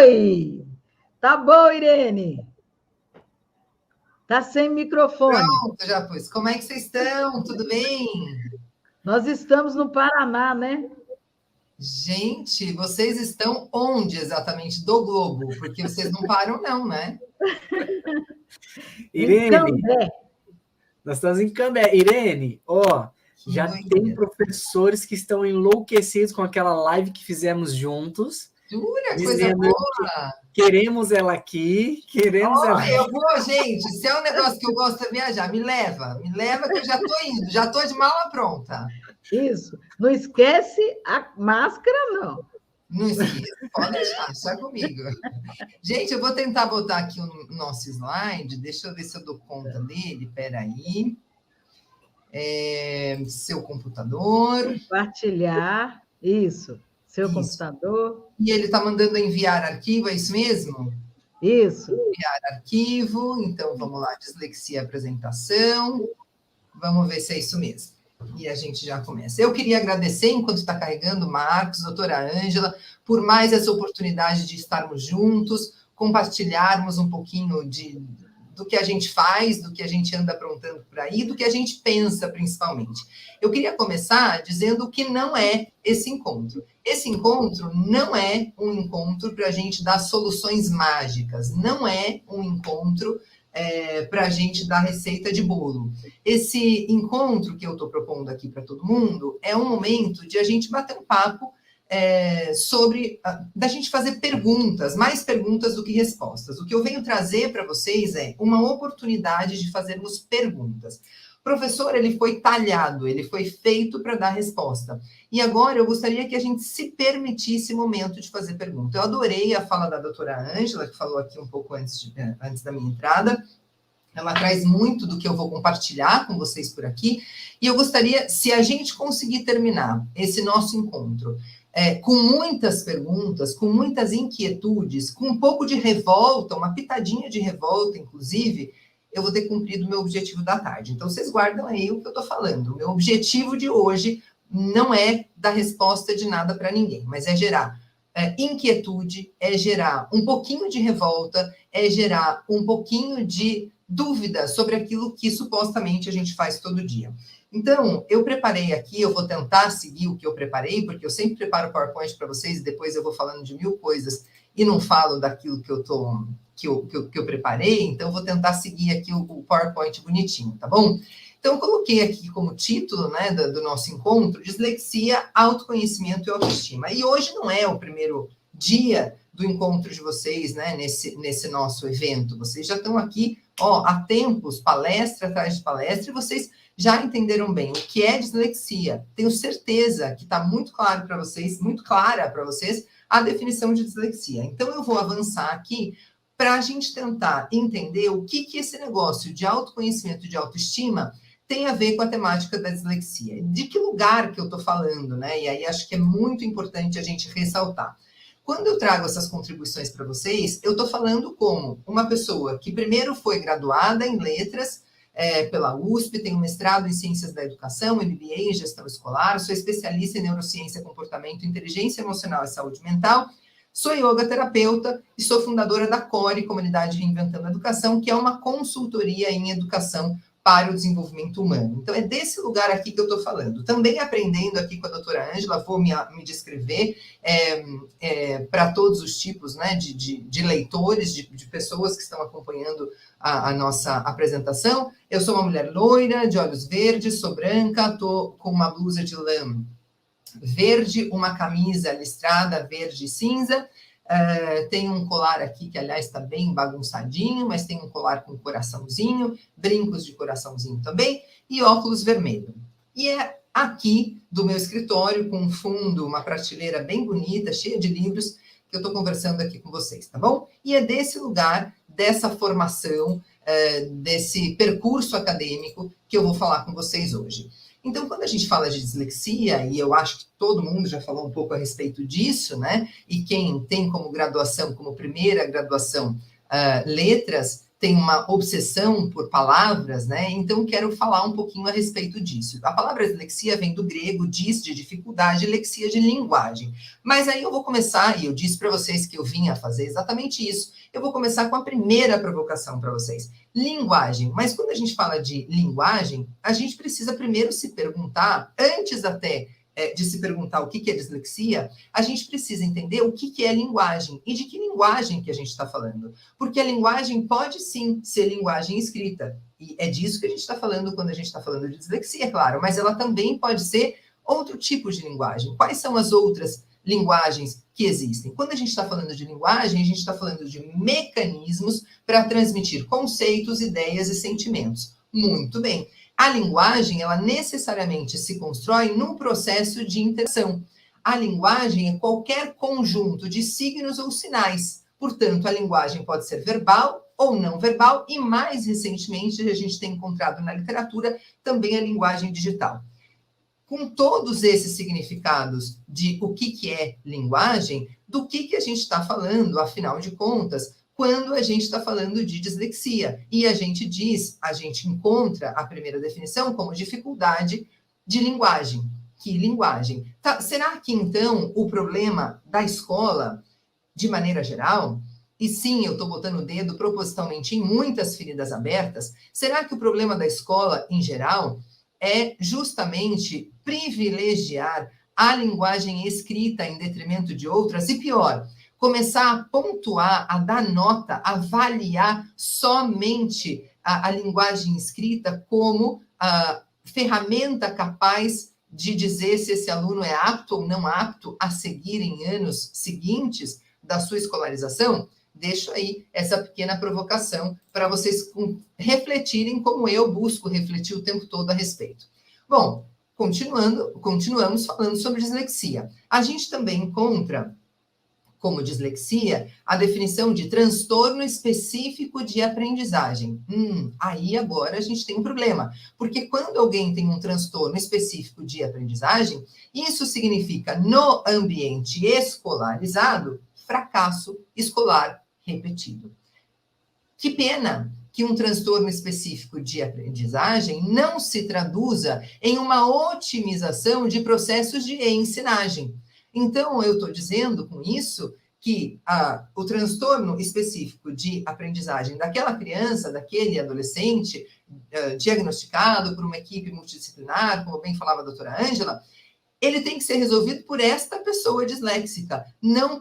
Oi! Tá bom, Irene? Tá sem microfone. Pronto, já pus. Como é que vocês estão? Tudo bem? Nós estamos no Paraná, né? Gente, vocês estão onde exatamente do globo? Porque vocês não param, não, né? Em Irene, Cambé. nós estamos em Cambé. Irene, ó, já tem professores que estão enlouquecidos com aquela live que fizemos juntos. Jura, coisa boa! Queremos ela aqui, queremos ela aqui. Eu vou, gente, se é um negócio que eu gosto é viajar, me leva que eu já estou indo, já estou de mala pronta. Isso. Não esquece a máscara, não. Não esqueça, pode deixar, só comigo. Gente, eu vou tentar botar aqui o nosso slide, deixa eu ver se eu dou conta dele, peraí. Seu computador. Compartilhar, isso. Seu computador. E ele está mandando enviar arquivo, é isso mesmo? Isso. Enviar arquivo, então vamos lá, dislexia apresentação. Vamos ver se é isso mesmo. E a gente já começa. Eu queria agradecer, enquanto está carregando, Marcos, doutora Ângela, por mais essa oportunidade de estarmos juntos, compartilharmos um pouquinho do que a gente faz, do que a gente anda aprontando por aí, do que a gente pensa, principalmente. Eu queria começar dizendo o que não é esse encontro. Esse encontro não é um encontro para a gente dar soluções mágicas, não é um encontro para a gente dar receita de bolo. Esse encontro que eu estou propondo aqui para todo mundo é um momento de a gente bater um papo sobre da gente fazer perguntas, mais perguntas do que respostas. O que eu venho trazer para vocês é uma oportunidade de fazermos perguntas. O professor, ele foi talhado, ele foi feito para dar resposta. E agora eu gostaria que a gente se permitisse o momento de fazer pergunta. Eu adorei a fala da doutora Ângela, que falou aqui um pouco antes da minha entrada. Ela traz muito do que eu vou compartilhar com vocês por aqui. E eu gostaria, se a gente conseguir terminar esse nosso encontro com muitas perguntas, com muitas inquietudes, com um pouco de revolta, uma pitadinha de revolta, inclusive, eu vou ter cumprido o meu objetivo da tarde. Então, vocês guardam aí o que eu estou falando. O meu objetivo de hoje não é dar resposta de nada para ninguém, mas é gerar inquietude, é gerar um pouquinho de revolta, é gerar um pouquinho de dúvida sobre aquilo que supostamente a gente faz todo dia. Então, eu preparei aqui, eu vou tentar seguir o que eu preparei, porque eu sempre preparo o PowerPoint para vocês e depois eu vou falando de 1000 coisas e não falo daquilo que eu preparei, então eu vou tentar seguir aqui o PowerPoint bonitinho, tá bom? Então, eu coloquei aqui como título, né, do nosso encontro, dislexia, autoconhecimento e autoestima. E hoje não é o primeiro dia do encontro de vocês, né, nesse nosso evento. Vocês já estão aqui, há tempos, palestra atrás de palestra, e vocês já entenderam bem o que é dislexia. Tenho certeza que está muito claro para vocês, muito clara para vocês, a definição de dislexia. Então, eu vou avançar aqui para a gente tentar entender o que esse negócio de autoconhecimento e de autoestima tem a ver com a temática da dislexia. De que lugar que eu estou falando, né? E aí acho que é muito importante a gente ressaltar. Quando eu trago essas contribuições para vocês, eu estou falando como uma pessoa que primeiro foi graduada em letras pela USP, tem um mestrado em Ciências da Educação, MBA em Gestão Escolar, sou especialista em Neurociência, Comportamento, Inteligência Emocional e Saúde Mental, sou yoga terapeuta e sou fundadora da CORE, Comunidade Reinventando a Educação, que é uma consultoria em educação para o desenvolvimento humano. Então, é desse lugar aqui que eu estou falando. Também aprendendo aqui com a doutora Ângela, vou me descrever para todos os tipos, né, de leitores, de pessoas que estão acompanhando a nossa apresentação. Eu sou uma mulher loira, de olhos verdes, sou branca, estou com uma blusa de lã verde, uma camisa listrada verde e cinza. Tem um colar aqui que, aliás, está bem bagunçadinho, mas tem um colar com coraçãozinho, brincos de coraçãozinho também, e óculos vermelho. E é aqui do meu escritório, com um fundo, uma prateleira bem bonita, cheia de livros, que eu estou conversando aqui com vocês, tá bom? E é desse lugar, dessa formação, desse percurso acadêmico, que eu vou falar com vocês hoje. Então, quando a gente fala de dislexia, e eu acho que todo mundo já falou um pouco a respeito disso, né? E quem tem como graduação, como primeira graduação, letras, tem uma obsessão por palavras, né? Então, quero falar um pouquinho a respeito disso. A palavra dislexia vem do grego, dis, de dificuldade, lexia, de linguagem. Mas aí eu vou começar, e eu disse para vocês que eu vinha fazer exatamente isso, eu vou começar com a primeira provocação para vocês. Linguagem. Mas quando a gente fala de linguagem, a gente precisa primeiro se perguntar, antes até de se perguntar o que é dislexia, a gente precisa entender o que é linguagem e de que linguagem que a gente está falando. Porque a linguagem pode sim ser linguagem escrita. E é disso que a gente está falando quando a gente está falando de dislexia, claro. Mas ela também pode ser outro tipo de linguagem. Quais são as outras linguagens que existem? Quando a gente está falando de linguagem, a gente está falando de mecanismos para transmitir conceitos, ideias e sentimentos. Muito bem. A linguagem, ela necessariamente se constrói num processo de interação. A linguagem é qualquer conjunto de signos ou sinais. Portanto, a linguagem pode ser verbal ou não verbal, e mais recentemente a gente tem encontrado na literatura também a linguagem digital. Com todos esses significados de o que é linguagem, do que a gente está falando, afinal de contas, quando a gente está falando de dislexia. E a gente encontra a primeira definição como dificuldade de linguagem. Que linguagem? Tá, será que, então, o problema da escola, de maneira geral, e sim, eu estou botando o dedo propositalmente em muitas feridas abertas, será que o problema da escola, em geral, é justamente privilegiar a linguagem escrita em detrimento de outras? E pior, começar a pontuar, a dar nota, a avaliar somente a linguagem escrita como a ferramenta capaz de dizer se esse aluno é apto ou não apto a seguir em anos seguintes da sua escolarização? Deixo aí essa pequena provocação para vocês refletirem como eu busco refletir o tempo todo a respeito. Bom, continuamos falando sobre dislexia. A gente também encontra como dislexia a definição de transtorno específico de aprendizagem. Aí agora a gente tem um problema, porque quando alguém tem um transtorno específico de aprendizagem, isso significa, no ambiente escolarizado, fracasso escolar repetido. Que pena que um transtorno específico de aprendizagem não se traduza em uma otimização de processos de ensinagem. Então, eu estou dizendo com isso que o transtorno específico de aprendizagem daquela criança, daquele adolescente, diagnosticado por uma equipe multidisciplinar, como bem falava a doutora Ângela, ele tem que ser resolvido por esta pessoa disléxica, não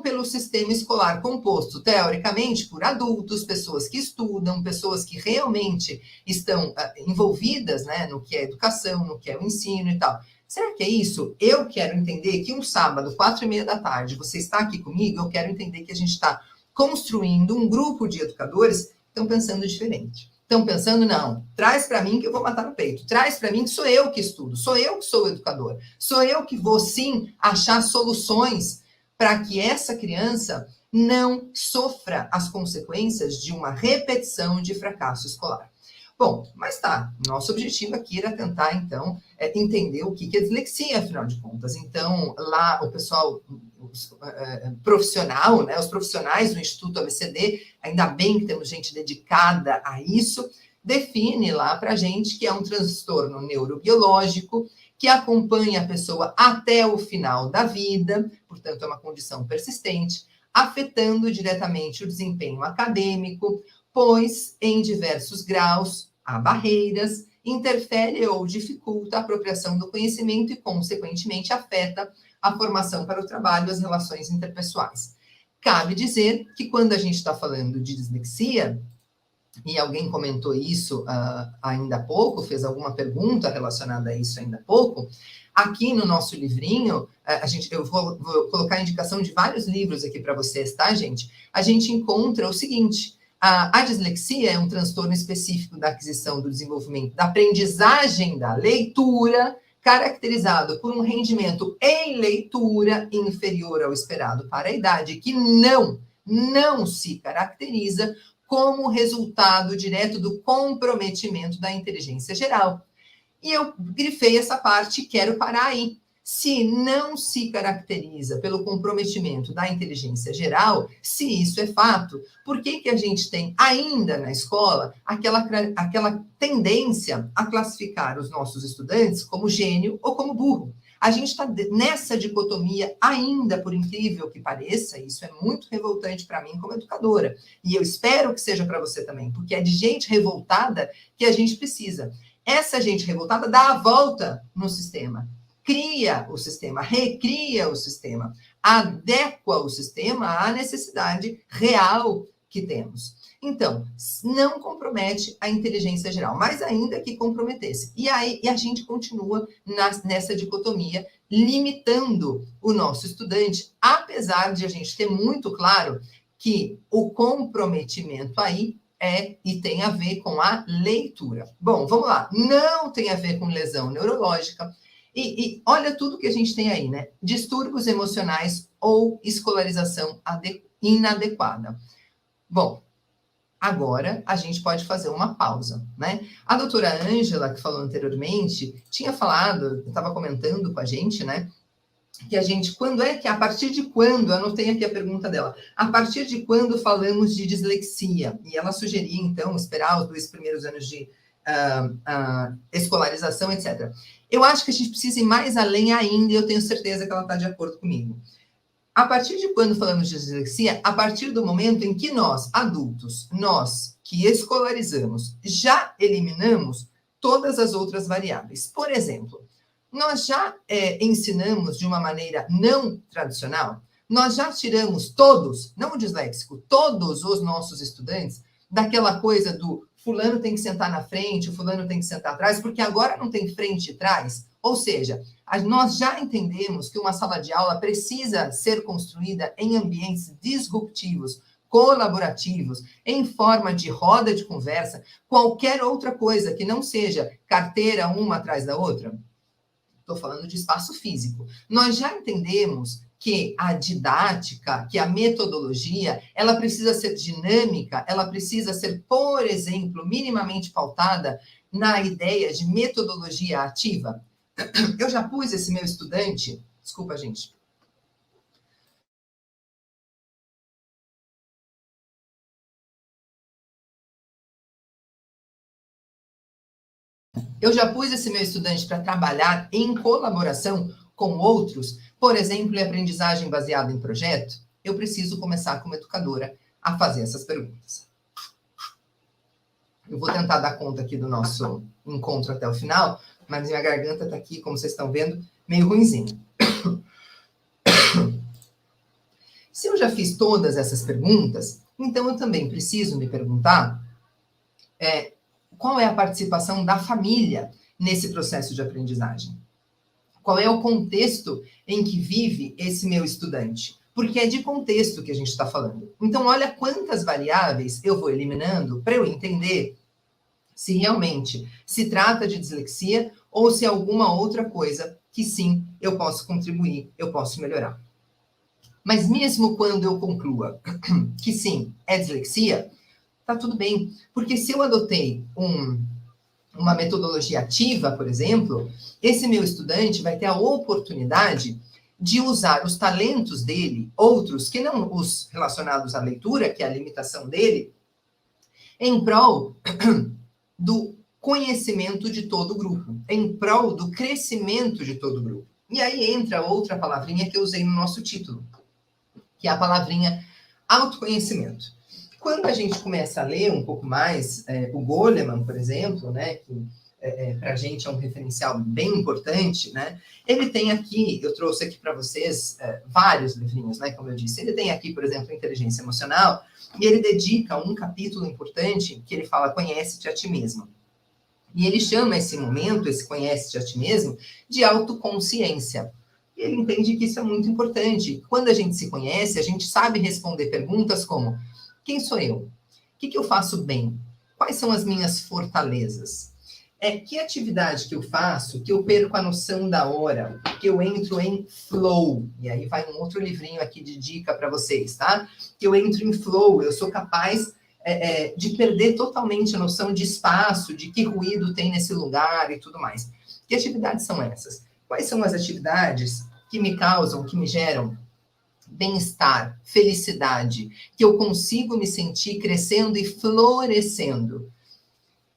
pelo sistema escolar composto, teoricamente, por adultos, pessoas que estudam, pessoas que realmente estão envolvidas, né, no que é educação, no que é o ensino e tal. Será que é isso? Eu quero entender que um sábado, 4h30 da tarde, você está aqui comigo, eu quero entender que a gente está construindo um grupo de educadores que estão pensando diferente. Estão pensando, não, traz para mim que eu vou matar no peito. Traz para mim que sou eu que estudo, sou eu que sou o educador. Sou eu que vou, sim, achar soluções para que essa criança não sofra as consequências de uma repetição de fracasso escolar. Bom, mas tá, nosso objetivo aqui era tentar, então, entender o que é dislexia, afinal de contas. Então, lá o pessoal profissional, né, os profissionais do Instituto ABCD, ainda bem que temos gente dedicada a isso, define lá para a gente que é um transtorno neurobiológico que acompanha a pessoa até o final da vida, portanto, é uma condição persistente, afetando diretamente o desempenho acadêmico, pois, em diversos graus, há barreiras, interfere ou dificulta a apropriação do conhecimento e, consequentemente, afeta a formação para o trabalho e as relações interpessoais. Cabe dizer que quando a gente está falando de dislexia, e alguém comentou isso ainda há pouco, fez alguma pergunta relacionada a isso ainda há pouco, aqui no nosso livrinho, eu vou colocar a indicação de vários livros aqui para vocês, tá, gente? A gente encontra o seguinte: a dislexia é um transtorno específico da aquisição, do desenvolvimento, da aprendizagem da leitura, caracterizado por um rendimento em leitura inferior ao esperado para a idade, que não se caracteriza como resultado direto do comprometimento da inteligência geral. E eu grifei essa parte e quero parar aí. Se não se caracteriza pelo comprometimento da inteligência geral, se isso é fato, por que a gente tem ainda na escola aquela tendência a classificar os nossos estudantes como gênio ou como burro? A gente está nessa dicotomia ainda, por incrível que pareça, isso é muito revoltante para mim como educadora. E eu espero que seja para você também, porque é de gente revoltada que a gente precisa. Essa gente revoltada dá a volta no sistema, cria o sistema, recria o sistema, adequa o sistema à necessidade real que temos. Então, não compromete a inteligência geral, mas ainda que comprometesse. E aí a gente continua nessa dicotomia, limitando o nosso estudante, apesar de a gente ter muito claro que o comprometimento aí é e tem a ver com a leitura. Bom, vamos lá. Não tem a ver com lesão neurológica. E olha tudo que a gente tem aí, né? Distúrbios emocionais ou escolarização inadequada. Bom, agora a gente pode fazer uma pausa, né? A doutora Ângela, que falou anteriormente, tinha falado, estava comentando com a gente, né? Que a gente, a partir de quando, anotei aqui a pergunta dela, a partir de quando falamos de dislexia? E ela sugeria, então, esperar os 2 primeiros anos de escolarização, etc. Eu acho que a gente precisa ir mais além ainda, e eu tenho certeza que ela está de acordo comigo. A partir de quando falamos de dislexia? A partir do momento em que nós, adultos, nós que escolarizamos, já eliminamos todas as outras variáveis. Por exemplo, nós já ensinamos de uma maneira não tradicional, nós já tiramos todos, não o disléxico, todos os nossos estudantes daquela coisa do fulano tem que sentar na frente, o fulano tem que sentar atrás, porque agora não tem frente e trás. Ou seja, nós já entendemos que uma sala de aula precisa ser construída em ambientes disruptivos, colaborativos, em forma de roda de conversa, qualquer outra coisa que não seja carteira uma atrás da outra. Estou falando de espaço físico. Nós já entendemos que a didática, que a metodologia, ela precisa ser dinâmica, ela precisa ser, por exemplo, minimamente pautada na ideia de metodologia ativa. Eu já pus esse meu estudante, desculpa, gente. Eu já pus esse meu estudante para trabalhar em colaboração com outros, por exemplo, em aprendizagem baseada em projeto. Eu preciso começar como educadora a fazer essas perguntas. Eu vou tentar dar conta aqui do nosso encontro até o final, mas minha garganta está aqui, como vocês estão vendo, meio ruinzinha. Se eu já fiz todas essas perguntas, então eu também preciso me perguntar qual é a participação da família nesse processo de aprendizagem? Qual é o contexto em que vive esse meu estudante? Porque é de contexto que a gente está falando. Então, olha quantas variáveis eu vou eliminando para eu entender se realmente se trata de dislexia ou se é alguma outra coisa que sim, eu posso contribuir, eu posso melhorar. Mas mesmo quando eu conclua que sim, é dislexia, tá tudo bem. Porque se eu adotei uma metodologia ativa, por exemplo, esse meu estudante vai ter a oportunidade de usar os talentos dele, outros que não os relacionados à leitura, que é a limitação dele, em prol do conhecimento de todo o grupo, em prol do crescimento de todo o grupo. E aí entra outra palavrinha que eu usei no nosso título, que é a palavrinha autoconhecimento. Quando a gente começa a ler um pouco mais, o Goleman, por exemplo, né, que para a gente é um referencial bem importante, né, ele tem aqui, eu trouxe aqui para vocês vários livrinhos, né, como eu disse, ele tem aqui, por exemplo, Inteligência Emocional, e ele dedica um capítulo importante que ele fala, conhece-te a ti mesmo. E ele chama esse momento, esse conhece-te a ti mesmo, de autoconsciência. E ele entende que isso é muito importante. Quando a gente se conhece, a gente sabe responder perguntas como: quem sou eu? O que eu faço bem? Quais são as minhas fortalezas? Que atividade que eu faço, que eu perco a noção da hora, que eu entro em flow. E aí vai um outro livrinho aqui de dica para vocês, tá? Que eu entro em flow, eu sou capaz de perder totalmente a noção de espaço, de que ruído tem nesse lugar e tudo mais. Que atividades são essas? Quais são as atividades que me causam, que me geram bem-estar, felicidade, que eu consigo me sentir crescendo e florescendo?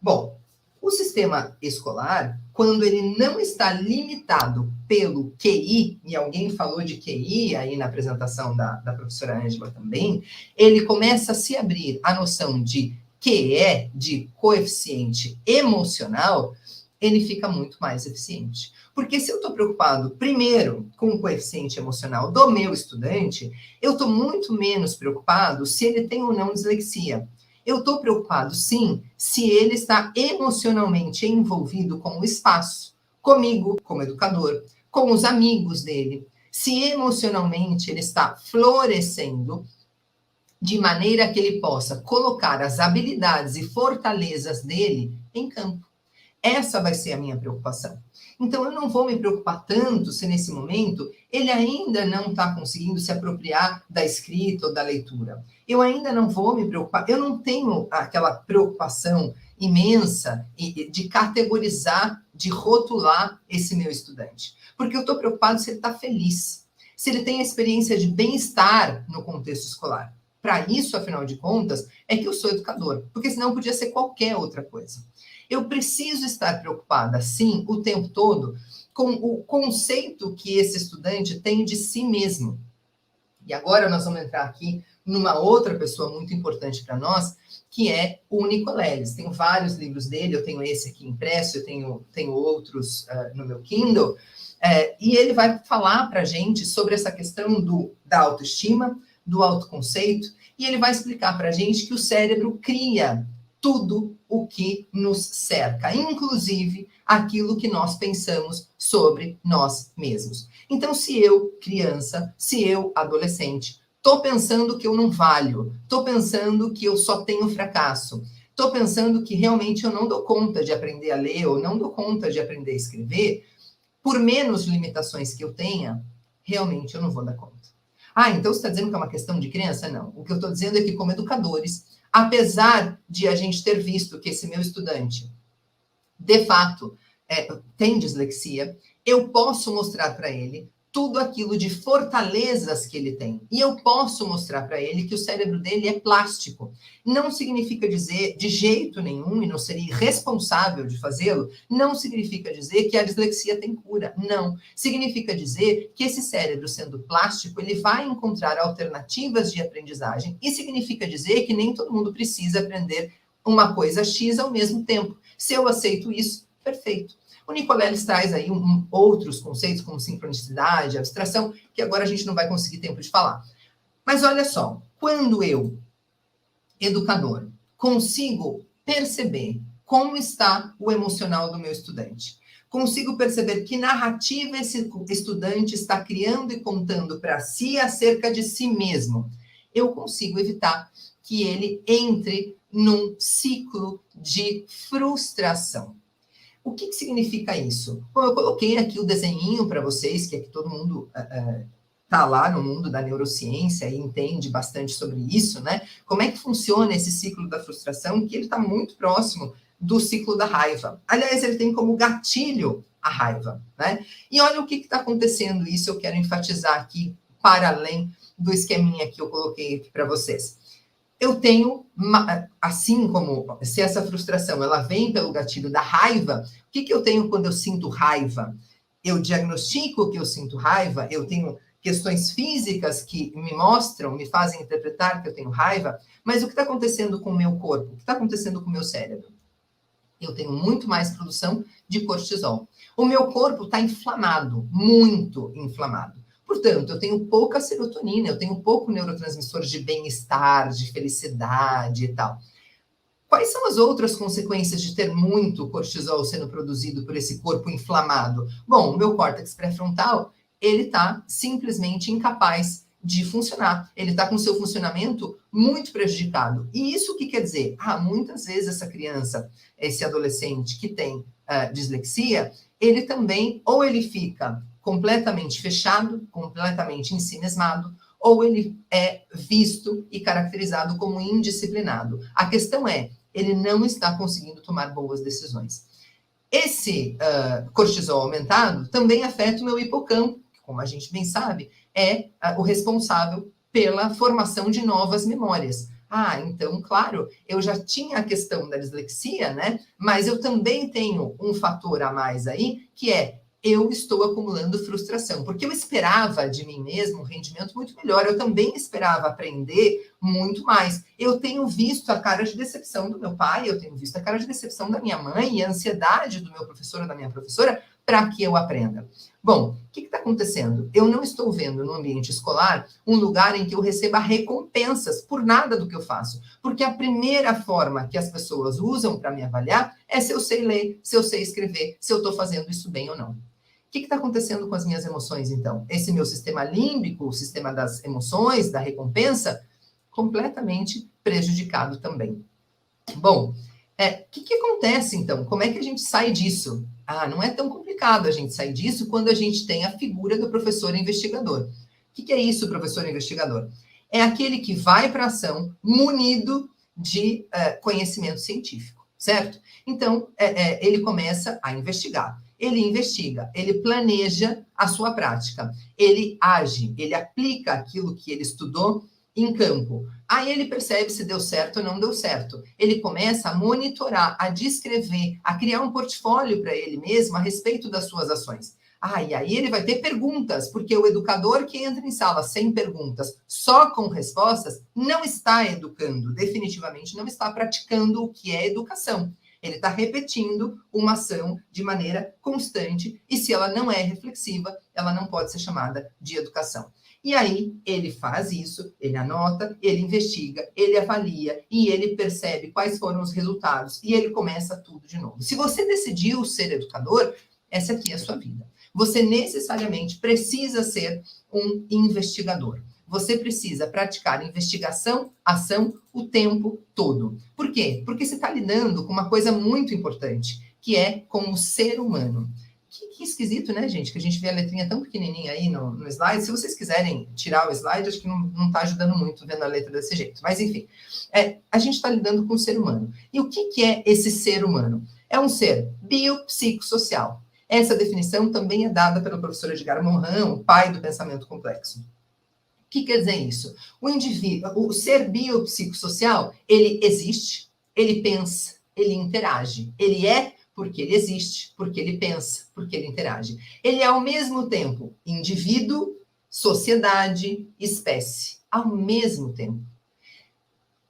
Bom, o sistema escolar, quando ele não está limitado pelo QI, e alguém falou de QI aí na apresentação da professora Ângela também, ele começa a se abrir a noção de QE, de coeficiente emocional, ele fica muito mais eficiente. Porque se eu estou preocupado, primeiro, com o coeficiente emocional do meu estudante, eu estou muito menos preocupado se ele tem ou não dislexia. Eu estou preocupado, sim, se ele está emocionalmente envolvido com o espaço, comigo, como educador, com os amigos dele. Se emocionalmente ele está florescendo, de maneira que ele possa colocar as habilidades e fortalezas dele em campo. Essa vai ser a minha preocupação. Então, eu não vou me preocupar tanto se nesse momento ele ainda não está conseguindo se apropriar da escrita ou da leitura. Eu ainda não vou me preocupar, eu não tenho aquela preocupação imensa de categorizar, de rotular esse meu estudante. Porque eu estou preocupado se ele está feliz, se ele tem a experiência de bem-estar no contexto escolar. Para isso, afinal de contas, é que eu sou educador, porque senão podia ser qualquer outra coisa. Eu preciso estar preocupada, sim, o tempo todo, com o conceito que esse estudante tem de si mesmo. E agora nós vamos entrar aqui numa outra pessoa muito importante para nós, que é o Nicoleles. Tenho vários livros dele, eu tenho esse aqui impresso, eu tenho outros no meu Kindle, e ele vai falar para a gente sobre essa questão da autoestima, do autoconceito, e ele vai explicar para a gente que o cérebro cria tudo o que nos cerca, inclusive aquilo que nós pensamos sobre nós mesmos. Então, se eu, criança, se eu, adolescente, estou pensando que eu não valho, estou pensando que eu só tenho fracasso, estou pensando que realmente eu não dou conta de aprender a ler ou não dou conta de aprender a escrever, por menos limitações que eu tenha, realmente eu não vou dar conta. Então você está dizendo que é uma questão de criança? Não. O que eu estou dizendo é que, como educadores, apesar de a gente ter visto que esse meu estudante, de fato, tem dislexia, eu posso mostrar para ele tudo aquilo de fortalezas que ele tem. E eu posso mostrar para ele que o cérebro dele é plástico. Não significa dizer, de jeito nenhum, e não seria irresponsável de fazê-lo, não significa dizer que a dislexia tem cura. Não. Significa dizer que esse cérebro, sendo plástico, ele vai encontrar alternativas de aprendizagem. E significa dizer que nem todo mundo precisa aprender uma coisa X ao mesmo tempo. Se eu aceito isso, perfeito. O Nicoleles traz aí outros conceitos, como sincronicidade, abstração, que agora a gente não vai conseguir tempo de falar. Mas olha só, quando eu, educador, consigo perceber como está o emocional do meu estudante, consigo perceber que narrativa esse estudante está criando e contando para si acerca de si mesmo, eu consigo evitar que ele entre num ciclo de frustração. O que significa isso? Bom, eu coloquei aqui o desenhinho para vocês, que é que todo mundo está lá no mundo da neurociência e entende bastante sobre isso, né? Como é que funciona esse ciclo da frustração, que ele está muito próximo do ciclo da raiva. Aliás, ele tem como gatilho a raiva, né? E olha o que está acontecendo, isso eu quero enfatizar aqui, para além do esqueminha que eu coloquei aqui para vocês. Eu tenho, assim como se essa frustração ela vem pelo gatilho da raiva, o que eu tenho quando eu sinto raiva? Eu diagnostico que eu sinto raiva, eu tenho questões físicas que me mostram, me fazem interpretar que eu tenho raiva, mas o que está acontecendo com o meu corpo? O que está acontecendo com o meu cérebro? Eu tenho muito mais produção de cortisol. O meu corpo está inflamado, muito inflamado. Portanto, eu tenho pouca serotonina, eu tenho pouco neurotransmissor de bem-estar, de felicidade e tal. Quais são as outras consequências de ter muito cortisol sendo produzido por esse corpo inflamado? Bom, o meu córtex pré-frontal, ele está simplesmente incapaz de funcionar. Ele está com seu funcionamento muito prejudicado. E isso o que quer dizer? Muitas vezes essa criança, esse adolescente que tem dislexia, ele também, ou ele fica completamente fechado, completamente ensimismado, ou ele é visto e caracterizado como indisciplinado. A questão é, ele não está conseguindo tomar boas decisões. Esse cortisol aumentado também afeta o meu hipocampo, que, como a gente bem sabe, é o responsável pela formação de novas memórias. Então, claro, eu já tinha a questão da dislexia, né? Mas eu também tenho um fator a mais aí, que é eu estou acumulando frustração, porque eu esperava de mim mesmo um rendimento muito melhor, eu também esperava aprender muito mais. Eu tenho visto a cara de decepção do meu pai, eu tenho visto a cara de decepção da minha mãe e a ansiedade do meu professor ou da minha professora para que eu aprenda. Bom, o que está acontecendo? Eu não estou vendo no ambiente escolar um lugar em que eu receba recompensas por nada do que eu faço, porque a primeira forma que as pessoas usam para me avaliar é se eu sei ler, se eu sei escrever, se eu estou fazendo isso bem ou não. O que está acontecendo com as minhas emoções, então? Esse meu sistema límbico, o sistema das emoções, da recompensa, completamente prejudicado também. Bom, o que acontece, então? Como é que a gente sai disso? Não é tão complicado a gente sair disso quando a gente tem a figura do professor investigador. O que é isso, professor investigador? É aquele que vai para a ação munido de conhecimento científico, certo? Então, ele começa a investigar. Ele investiga, ele planeja a sua prática, ele age, ele aplica aquilo que ele estudou em campo. Aí ele percebe se deu certo ou não deu certo. Ele começa a monitorar, a descrever, a criar um portfólio para ele mesmo a respeito das suas ações. E aí ele vai ter perguntas, porque o educador que entra em sala sem perguntas, só com respostas, não está educando, definitivamente não está praticando o que é educação. Ele está repetindo uma ação de maneira constante e se ela não é reflexiva, ela não pode ser chamada de educação. E aí ele faz isso, ele anota, ele investiga, ele avalia e ele percebe quais foram os resultados e ele começa tudo de novo. Se você decidiu ser educador, essa aqui é a sua vida. Você necessariamente precisa ser um investigador. Você precisa praticar investigação, ação, o tempo todo. Por quê? Porque você está lidando com uma coisa muito importante, que é com o ser humano. Que esquisito, né, gente? Que a gente vê a letrinha tão pequenininha aí no slide. Se vocês quiserem tirar o slide, acho que não está ajudando muito vendo a letra desse jeito. Mas, enfim, a gente está lidando com o ser humano. E o que é esse ser humano? É um ser biopsicossocial. Essa definição também é dada pelo professor Edgar Morin, o pai do pensamento complexo. O que quer dizer isso? O indivíduo, o ser biopsicossocial, ele existe, ele pensa, ele interage. Ele é porque ele existe, porque ele pensa, porque ele interage. Ele é, ao mesmo tempo, indivíduo, sociedade, espécie. Ao mesmo tempo.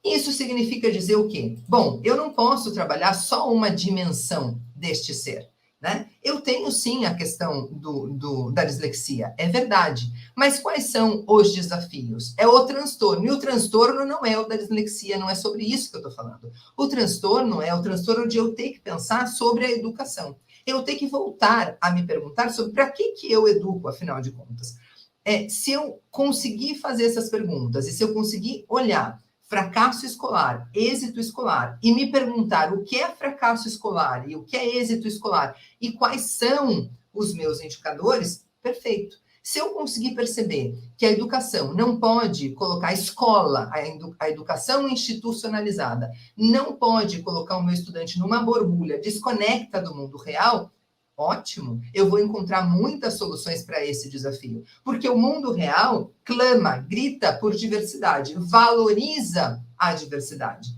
Isso significa dizer o quê? Bom, eu não posso trabalhar só uma dimensão deste ser. Né? Eu tenho, sim, a questão da dislexia, é verdade. Mas quais são os desafios? É o transtorno. E o transtorno não é o da dislexia, não é sobre isso que eu estou falando. O transtorno é o transtorno de eu ter que pensar sobre a educação. Eu ter que voltar a me perguntar sobre para que eu educo, afinal de contas. Se eu conseguir fazer essas perguntas e se eu conseguir olhar fracasso escolar, êxito escolar, e me perguntar o que é fracasso escolar e o que é êxito escolar e quais são os meus indicadores, perfeito. Se eu conseguir perceber que a educação não pode colocar a escola, a educação institucionalizada, não pode colocar o meu estudante numa borbulha desconecta do mundo real, ótimo, eu vou encontrar muitas soluções para esse desafio. Porque o mundo real clama, grita por diversidade, valoriza a diversidade.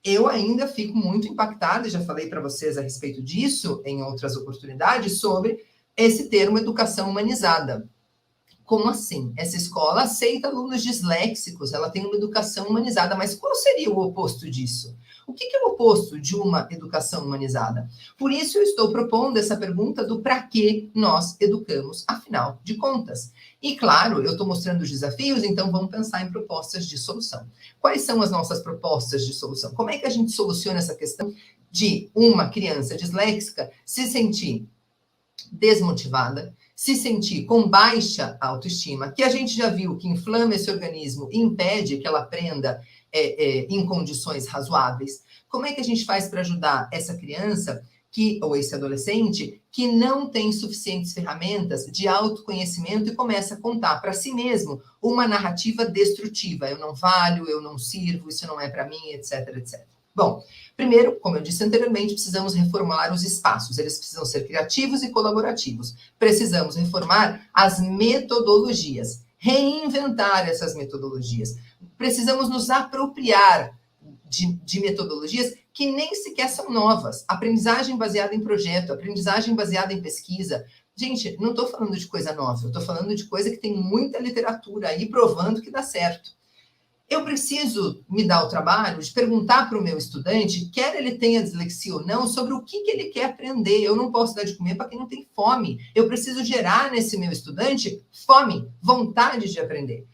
Eu ainda fico muito impactada, já falei para vocês a respeito disso em outras oportunidades, sobre esse termo educação humanizada. Como assim? Essa escola aceita alunos disléxicos, ela tem uma educação humanizada, mas qual seria o oposto disso? O que é o oposto de uma educação humanizada? Por isso eu estou propondo essa pergunta do para que nós educamos, afinal de contas. E claro, eu estou mostrando os desafios, então vamos pensar em propostas de solução. Quais são as nossas propostas de solução? Como é que a gente soluciona essa questão de uma criança disléxica se sentir desmotivada, se sentir com baixa autoestima, que a gente já viu que inflama esse organismo e impede que ela aprenda em condições razoáveis? Como é que a gente faz para ajudar essa criança ou esse adolescente que não tem suficientes ferramentas de autoconhecimento e começa a contar para si mesmo uma narrativa destrutiva? Eu não valho, eu não sirvo, isso não é para mim, etc, etc. Bom, primeiro, como eu disse anteriormente, precisamos reformular os espaços. Eles precisam ser criativos e colaborativos. Precisamos reformar as metodologias, reinventar essas metodologias. Precisamos nos apropriar de metodologias que nem sequer são novas. Aprendizagem baseada em projeto, aprendizagem baseada em pesquisa. Gente, não estou falando de coisa nova, eu estou falando de coisa que tem muita literatura aí provando que dá certo. Eu preciso me dar o trabalho de perguntar para o meu estudante, quer ele tenha dislexia ou não, sobre o que ele quer aprender. Eu não posso dar de comer para quem não tem fome. Eu preciso gerar nesse meu estudante fome, vontade de aprender.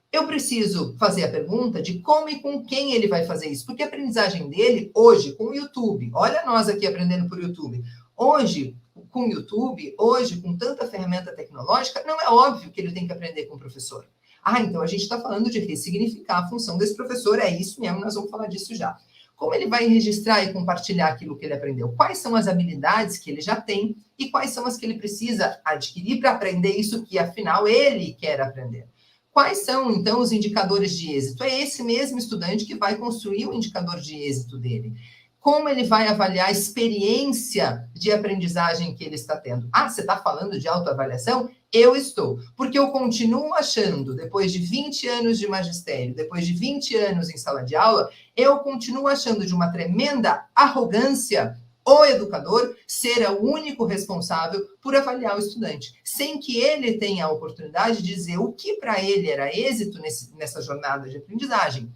Eu preciso fazer a pergunta de como e com quem ele vai fazer isso, porque a aprendizagem dele, hoje, com o YouTube, olha nós aqui aprendendo por YouTube, hoje, com o YouTube, hoje, com tanta ferramenta tecnológica, não é óbvio que ele tem que aprender com o professor. Ah, então a gente está falando de ressignificar a função desse professor, é isso mesmo, nós vamos falar disso já. Como ele vai registrar e compartilhar aquilo que ele aprendeu? Quais são as habilidades que ele já tem e quais são as que ele precisa adquirir para aprender isso que, afinal, ele quer aprender? Quais são, então, os indicadores de êxito? É esse mesmo estudante que vai construir o indicador de êxito dele. Como ele vai avaliar a experiência de aprendizagem que ele está tendo? Ah, você está falando de autoavaliação? Eu estou. Porque eu continuo achando, depois de 20 anos de magistério, depois de 20 anos em sala de aula, eu continuo achando de uma tremenda arrogância o educador ser o único responsável por avaliar o estudante, sem que ele tenha a oportunidade de dizer o que para ele era êxito nessa jornada de aprendizagem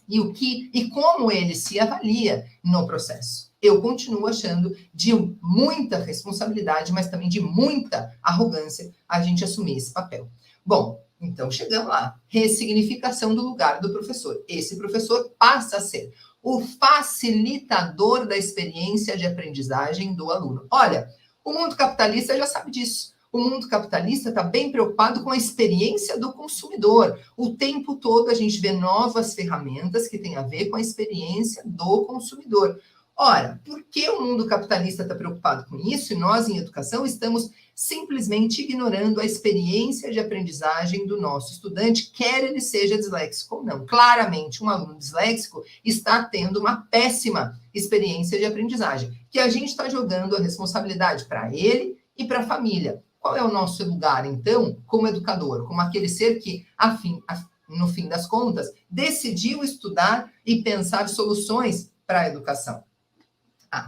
e como ele se avalia no processo. Eu continuo achando de muita responsabilidade, mas também de muita arrogância a gente assumir esse papel. Bom, então chegamos lá. Ressignificação do lugar do professor. Esse professor passa a ser o facilitador da experiência de aprendizagem do aluno. Olha, o mundo capitalista já sabe disso. O mundo capitalista está bem preocupado com a experiência do consumidor. O tempo todo a gente vê novas ferramentas que têm a ver com a experiência do consumidor. Ora, por que o mundo capitalista está preocupado com isso e nós, em educação, estamos simplesmente ignorando a experiência de aprendizagem do nosso estudante, quer ele seja disléxico ou não? Claramente, um aluno disléxico está tendo uma péssima experiência de aprendizagem, que a gente está jogando a responsabilidade para ele e para a família. Qual é o nosso lugar, então, como educador, como aquele ser que, no fim das contas, decidiu estudar e pensar soluções para a educação?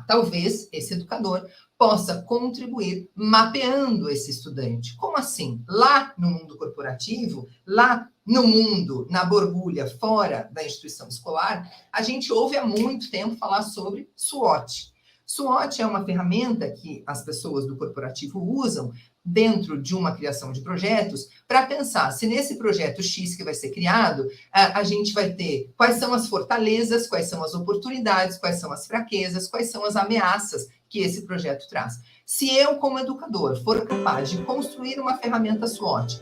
Talvez esse educador possa contribuir mapeando esse estudante. Como assim? Lá no mundo corporativo, lá no mundo, na borbulha, fora da instituição escolar, a gente ouve há muito tempo falar sobre SWOT. SWOT é uma ferramenta que as pessoas do corporativo usam dentro de uma criação de projetos para pensar se nesse projeto X que vai ser criado, a gente vai ter quais são as fortalezas, quais são as oportunidades, quais são as fraquezas, quais são as ameaças que esse projeto traz. Se eu, como educador, for capaz de construir uma ferramenta SWOT,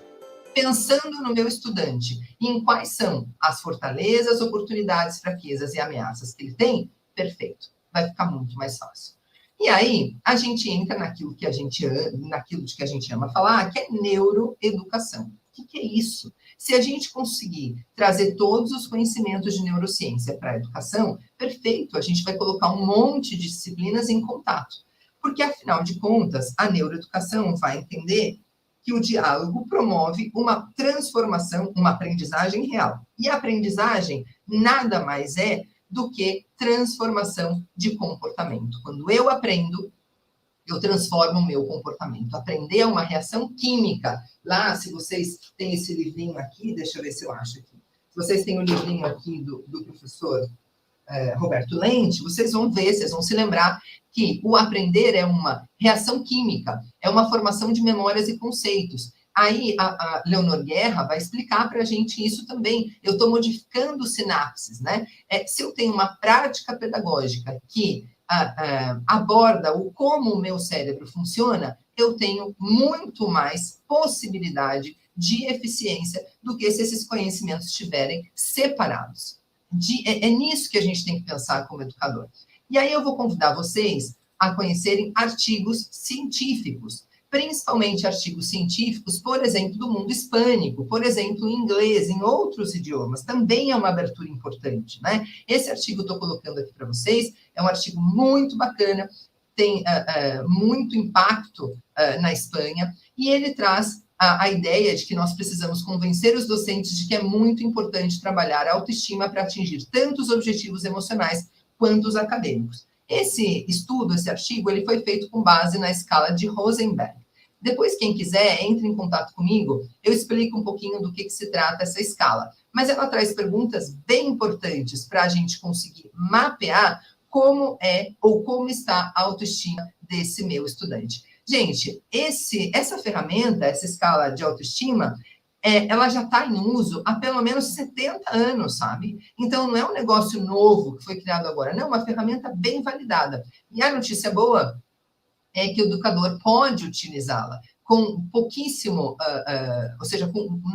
pensando no meu estudante, em quais são as fortalezas, oportunidades, fraquezas e ameaças que ele tem, perfeito. Vai ficar muito mais fácil. E aí, a gente entra naquilo de que a gente ama falar, que é neuroeducação. O que é isso? Se a gente conseguir trazer todos os conhecimentos de neurociência para a educação, perfeito, a gente vai colocar um monte de disciplinas em contato. Porque, afinal de contas, a neuroeducação vai entender que o diálogo promove uma transformação, uma aprendizagem real. E a aprendizagem nada mais é do que transformação de comportamento. Quando eu aprendo, eu transformo o meu comportamento. Aprender é uma reação química. Lá, se vocês têm esse livrinho aqui, deixa eu ver se eu acho aqui. Se vocês têm o livrinho aqui do professor Roberto Lente, vocês vão ver, vocês vão se lembrar que o aprender é uma reação química, é uma formação de memórias e conceitos. Aí a Leonor Guerra vai explicar para a gente isso também. Eu estou modificando sinapses, né? Se eu tenho uma prática pedagógica que aborda o como o meu cérebro funciona, eu tenho muito mais possibilidade de eficiência do que se esses conhecimentos estiverem separados. É nisso que a gente tem que pensar como educador. E aí eu vou convidar vocês a conhecerem artigos científicos principalmente artigos científicos, por exemplo, do mundo hispânico, por exemplo, em inglês, em outros idiomas, também é uma abertura importante, né? Esse artigo estou colocando aqui para vocês, é um artigo muito bacana, tem muito impacto na Espanha, e ele traz a ideia de que nós precisamos convencer os docentes de que é muito importante trabalhar a autoestima para atingir tanto os objetivos emocionais quanto os acadêmicos. Esse estudo, esse artigo, ele foi feito com base na escala de Rosenberg. Depois, quem quiser, entre em contato comigo, eu explico um pouquinho do que se trata essa escala. Mas ela traz perguntas bem importantes para a gente conseguir mapear como é ou como está a autoestima desse meu estudante. Gente, essa ferramenta, essa escala de autoestima, ela já está em uso há pelo menos 70 anos, sabe? Então, não é um negócio novo que foi criado agora, não, é uma ferramenta bem validada. E a notícia boa é que o educador pode utilizá-la com pouquíssimo, ou seja,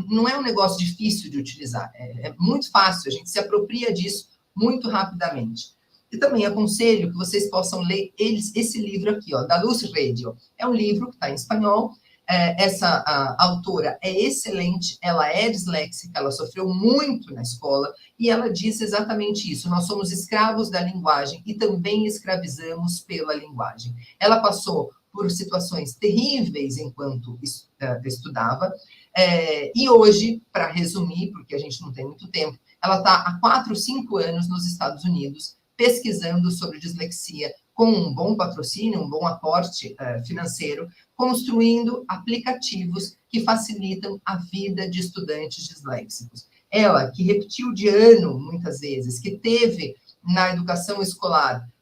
não é um negócio difícil de utilizar, é muito fácil, a gente se apropria disso muito rapidamente. E também aconselho que vocês possam ler esse livro aqui, ó, da Luz Radio. É um livro que está em espanhol. Essa autora é excelente, ela é disléxica, ela sofreu muito na escola, e ela diz exatamente isso: nós somos escravos da linguagem e também escravizamos pela linguagem. Ela passou por situações terríveis enquanto estudava, e hoje, para resumir, porque a gente não tem muito tempo, ela está há 4, 5 anos nos Estados Unidos, pesquisando sobre dislexia, com um bom patrocínio, um bom aporte financeiro, construindo aplicativos que facilitam a vida de estudantes disléxicos. Ela, que repetiu de ano, muitas vezes, que teve na educação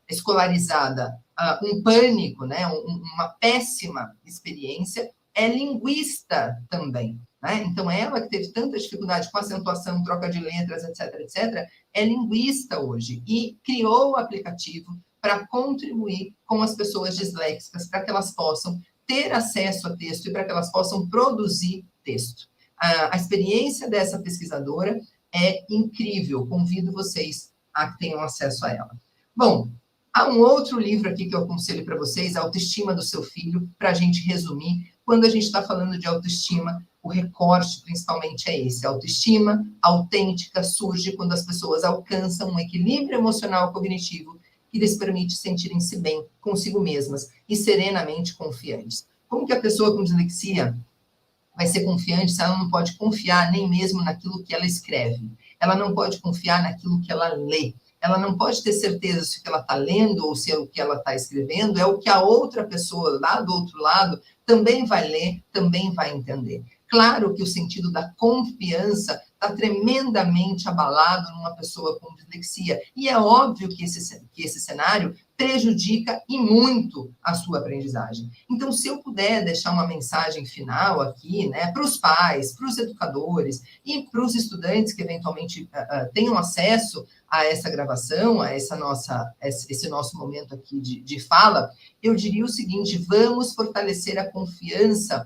escolarizada um pânico, né, uma péssima experiência, é linguista também. Né? Então, ela que teve tanta dificuldade com acentuação, troca de letras, etc., etc., é linguista hoje e criou o aplicativo para contribuir com as pessoas disléxicas, para que elas possam ter acesso a texto e para que elas possam produzir texto. A experiência dessa pesquisadora é incrível, convido vocês a que tenham acesso a ela. Bom, há um outro livro aqui que eu aconselho para vocês, A Autoestima do Seu Filho, para a gente resumir. Quando a gente está falando de autoestima, o recorte principalmente é esse: a autoestima autêntica surge quando as pessoas alcançam um equilíbrio emocional cognitivo que lhes permite sentirem-se bem consigo mesmas e serenamente confiantes. Como que a pessoa com dislexia vai ser confiante se ela não pode confiar nem mesmo naquilo que ela escreve? Ela não pode confiar naquilo que ela lê. Ela não pode ter certeza se o que ela está lendo ou se o que ela está escrevendo é o que a outra pessoa lá do outro lado também vai ler, também vai entender. Claro que o sentido da confiança está tremendamente abalado numa pessoa com dislexia. E é óbvio que esse cenário prejudica e muito a sua aprendizagem. Então, se eu puder deixar uma mensagem final aqui, né, para os pais, para os educadores e para os estudantes que eventualmente tenham acesso a essa gravação, a esse nosso momento aqui de fala, eu diria o seguinte: vamos fortalecer a confiança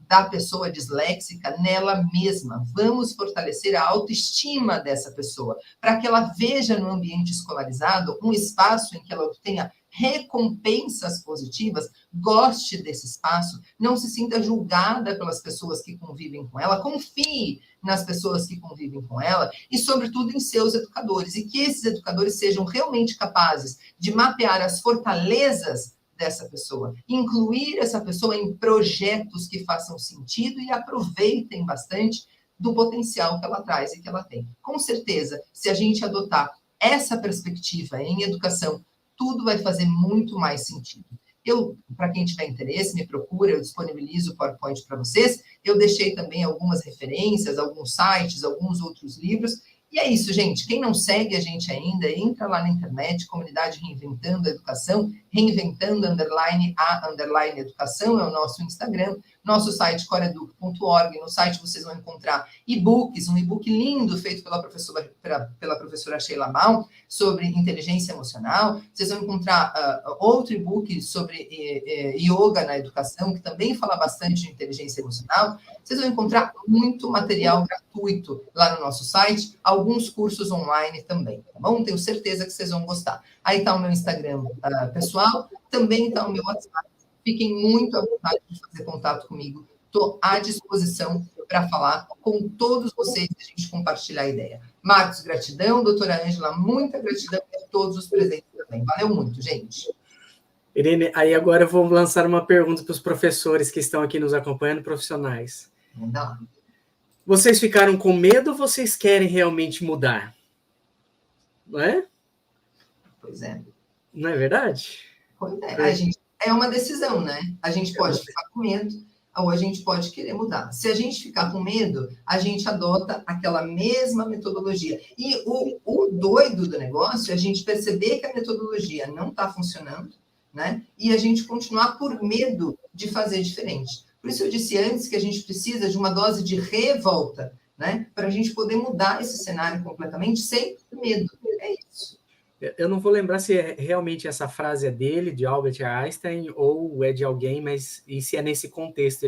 da pessoa disléxica nela mesma. Vamos fortalecer a autoestima dessa pessoa, para que ela veja no ambiente escolarizado um espaço em que ela obtenha recompensas positivas, goste desse espaço, não se sinta julgada pelas pessoas que convivem com ela, confie nas pessoas que convivem com ela e, sobretudo, em seus educadores, e que esses educadores sejam realmente capazes de mapear as fortalezas dessa pessoa, incluir essa pessoa em projetos que façam sentido e aproveitem bastante do potencial que ela traz e que ela tem. Com certeza, se a gente adotar essa perspectiva em educação, tudo vai fazer muito mais sentido. Para quem tiver interesse, me procura, eu disponibilizo o PowerPoint para vocês. Eu deixei também algumas referências, alguns sites, alguns outros livros. E é isso, gente. Quem não segue a gente ainda, entra lá na internet, Comunidade Reinventando a Educação, reinventando _ educação, é o nosso Instagram, nosso site coreduc.org. No site vocês vão encontrar e-books, um e-book lindo feito pela professora Sheila Baum sobre inteligência emocional. Vocês vão encontrar outro e-book sobre yoga na educação, que também fala bastante de inteligência emocional. Vocês vão encontrar muito material gratuito lá no nosso site, alguns cursos online também, tá bom? Tenho certeza que vocês vão gostar. Aí está o meu Instagram pessoal, também está o meu WhatsApp, fiquem muito à vontade de fazer contato comigo. Estou à disposição para falar com todos vocês e a gente compartilhar a ideia. Marcos, gratidão. Doutora Ângela, muita gratidão a todos os presentes também. Valeu muito, gente. Irene, aí agora eu vou lançar uma pergunta para os professores que estão aqui nos acompanhando, profissionais. Manda lá. Vocês ficaram com medo ou vocês querem realmente mudar? Não é? Pois é. Não é verdade? Pois é. É uma decisão, né? A gente pode ficar com medo ou a gente pode querer mudar. Se a gente ficar com medo, a gente adota aquela mesma metodologia. E o doido do negócio é a gente perceber que a metodologia não está funcionando, né? E a gente continuar por medo de fazer diferente. Por isso eu disse antes que a gente precisa de uma dose de revolta, né? Para a gente poder mudar esse cenário completamente sem medo. É isso. Eu não vou lembrar se realmente essa frase é dele, de Albert Einstein, ou é de alguém, mas e se é nesse contexto.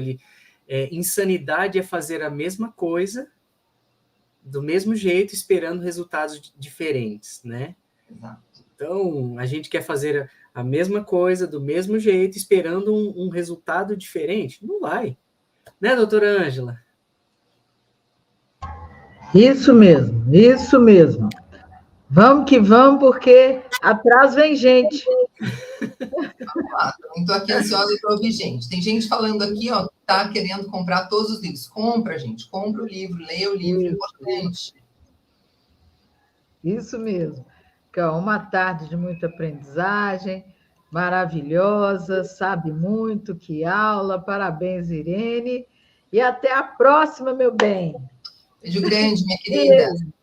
Insanidade é fazer a mesma coisa, do mesmo jeito, esperando resultados diferentes, né? Exato. Então, a gente quer fazer a mesma coisa, do mesmo jeito, esperando um resultado diferente? Não vai. Né, doutora Ângela? Isso mesmo, isso mesmo. Vamos que vamos, porque atrás vem gente. Estou aqui ansiosa para ouvir gente. Tem gente falando aqui, ó, que está querendo comprar todos os livros. Compra, gente, compra o livro, leia o livro, é importante. Isso mesmo. Então, uma tarde de muita aprendizagem, maravilhosa, sabe muito, que aula. Parabéns, Irene. E até a próxima, meu bem. Beijo grande, minha querida. Beijo.